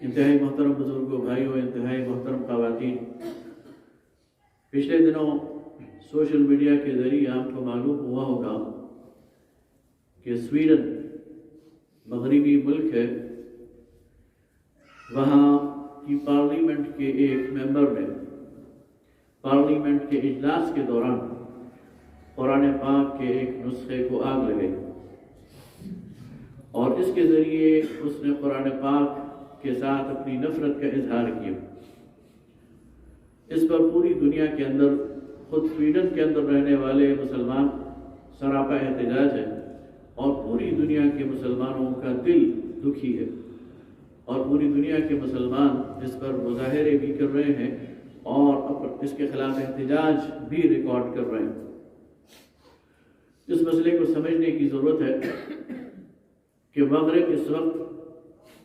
इंतहाई मोहतरम बुजुर्गों, भाइयों, इंतहाई मोहतरम ख़वातीन, पिछले दिनों सोशल मीडिया के ज़रिए आपको मालूम हुआ होगा कि स्वीडन मगरिबी मुल्क है, वहाँ की पार्लियामेंट के एक मेंबर ने पार्लियामेंट के इजलास के दौरान कुरान पाक के एक नुस्खे को आग लगाई और इसके ज़रिए उसने कुरान पाक के साथ अपनी नफरत का इजहार किया। इस पर पूरी दुनिया के अंदर, खुद स्वीडन के अंदर रहने वाले मुसलमान सरापा एहतजाज है और पूरी दुनिया के मुसलमानों का दिल दुखी है और पूरी दुनिया के मुसलमान इस पर मुजाहरे भी कर रहे हैं और इसके खिलाफ एहतजाज भी रिकॉर्ड कर रहे हैं। इस मसले को समझने की ज़रूरत है कि मगरिब इस वक्त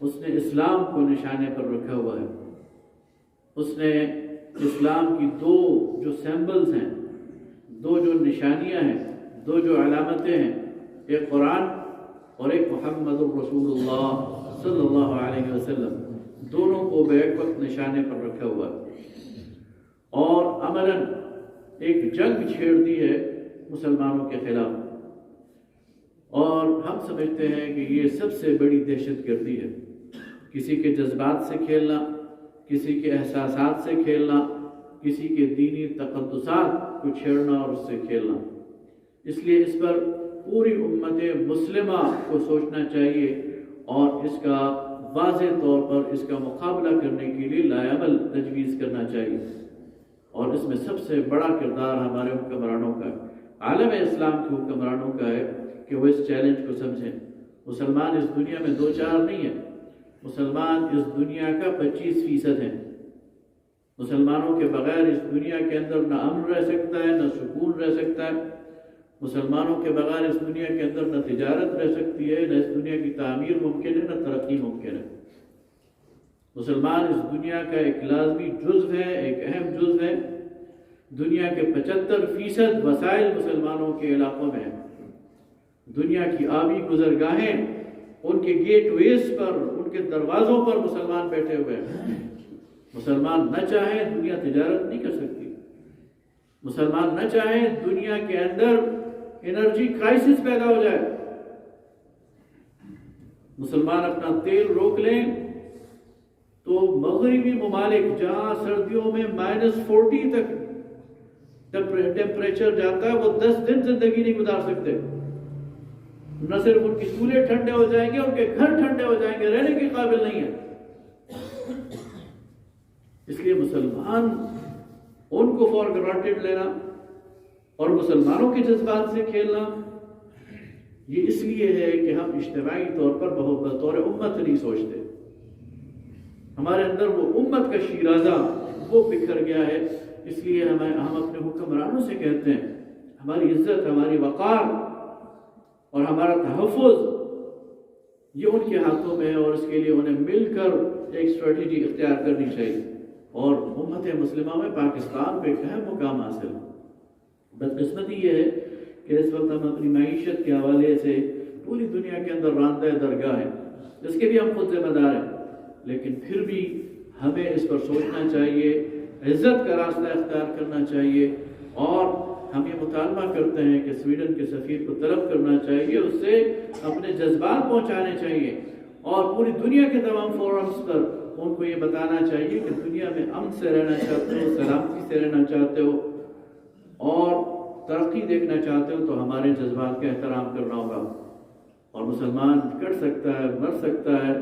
उसने इस्लाम को निशाने पर रखा हुआ है। उसने इस्लाम की दो जो सिंबल्स हैं, दो जो निशानियां हैं, दो जो अलामतें हैं, एक कुरान और एक मुहम्मदुर रसूलुल्लाह सल्लल्लाहु अलैहि वसल्लम, दोनों को बैक वक्त निशाने पर रखा हुआ है और अमलन एक जंग छेड़ दी है मुसलमानों के खिलाफ। और हम समझते हैं कि ये सबसे बड़ी दहशतगर्दी है। किसी के जज्बात से खेलना, किसी के एहसासात से खेलना, किसी के दीनी तक़द्दुसात को छेड़ना और उससे खेलना। इसलिए इस पर पूरी उम्मत मुस्लिमा को सोचना चाहिए और इसका वाज़ेह तौर पर इसका मुकाबला करने के लिए लाएअमल तजवीज़ करना चाहिए। और इसमें सबसे बड़ा किरदार हमारे हुक्मरानों का, आलम इस्लाम के हुक्मरानों का है कि वो इस चैलेंज को समझें। मुसलमान इस दुनिया में दो चार नहीं है, मुसलमान इस दुनिया का 25% है। मुसलमानों के बगैर इस दुनिया के अंदर न अमन रह सकता है, न सुकून रह सकता है। मुसलमानों के बगैर इस दुनिया के अंदर न तिजारत रह सकती है, न इस दुनिया की तामीर मुमकिन है, न तरक्की मुमकिन है। मुसलमान इस दुनिया का एक लाजमी जुज़्व है, एक अहम जुज़्व है। दुनिया के 75% वसाइल मुसलमानों के इलाकों में है। दुनिया की आबी गुजरगाहें, उनके गेटवेज पर, उनके दरवाज़ों पर मुसलमान बैठे हुए हैं। मुसलमान न चाहे दुनिया तिजारत नहीं कर सकती। मुसलमान न चाहे दुनिया के अंदर एनर्जी क्राइसिस पैदा हो जाए। मुसलमान अपना तेल रोक लें तो मगरिबी ममालिक जहां सर्दियों में -40 तक टेम्परेचर जाता है, वो 10 दिन जिंदगी नहीं गुजार सकते। न सिर्फ उनके चूल्हे ठंडे हो जाएंगे, उनके घर ठंडे हो जाएंगे, रहने के काबिल नहीं है। इसलिए मुसलमान उनको फॉर ग्रांटेड लेना और मुसलमानों के जज्बात से खेलना, ये इसलिए है कि हम इज्तिमाई तौर पर बतौर उम्मत नहीं सोचते। हमारे अंदर वो उम्मत का शीराजा वो बिखर गया है। इसलिए हम अपने हुक्मरानों से कहते हैं, हमारी इज्जत, हमारी वक़ार और हमारा तहफ़्फ़ुज़ ये उनके हाथों में है और इसके लिए उन्हें मिलकर एक स्ट्रेटजी इख्तियार करनी चाहिए और उम्मत मुस्लिमा में पाकिस्तान पे अहम मुकाम हासिल। बदकिस्मती ये है कि इस वक्त हम अपनी मईशत के हवाले से पूरी दुनिया के अंदर रांदे दरगाह है, जिसके भी हम खुद जिम्मेदार हैं, लेकिन फिर भी हमें इस पर सोचना चाहिए, इज्जत का रास्ता इख्तियार करना चाहिए। और हम ये मुतालबा करते हैं कि स्वीडन के सफ़ीर को तलब करना चाहिए, उससे अपने जज्बात पहुँचाने चाहिए और पूरी दुनिया के तमाम फोरम्स पर उनको ये बताना चाहिए कि दुनिया में अमन से रहना चाहते हो, सलामती से रहना चाहते हो और तरक्की देखना चाहते हो, तो हमारे जज्बात का एहतराम करना होगा। और मुसलमान कट सकता है, मर सकता है,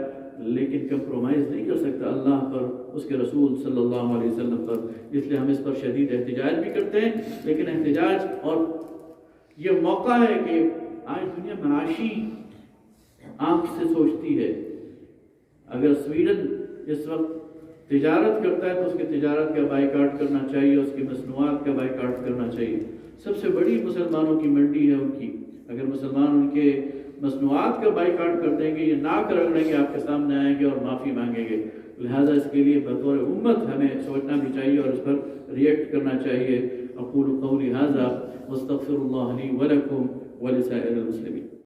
लेकिन कंप्रोमाइज़ नहीं कर सकता अल्लाह पर, उसके रसूल सल्लल्लाहु अलैहि वसल्लम पर। इसलिए हम इस पर शदीद एहतजाज भी करते हैं, लेकिन एहतजाज और ये मौका है कि आज दुनिया माशी आंख से सोचती है। अगर स्वीडन इस वक्त तिजारत करता है तो उसकी तिजारत का बाइकाट करना चाहिए, उसकी मसनूआत का बाइकाट करना चाहिए। सबसे बड़ी मुसलमानों की मंडी है उनकी। अगर मुसलमान उनके मसनूआत का बाइकाट कर देंगे, ये नाक रगड़ेंगे, आपके सामने आएंगे और माफ़ी मांगेंगे। लिहाजा इसके लिए बतौर उम्मत हमें सोचना भी चाहिए और इस पर रिएक्ट करना चाहिए। अक़ूलु क़ौली हाज़ा वस्तग़फ़िरुल्लाह ली व लकुम व लिसाइरिल मुस्लिमीन।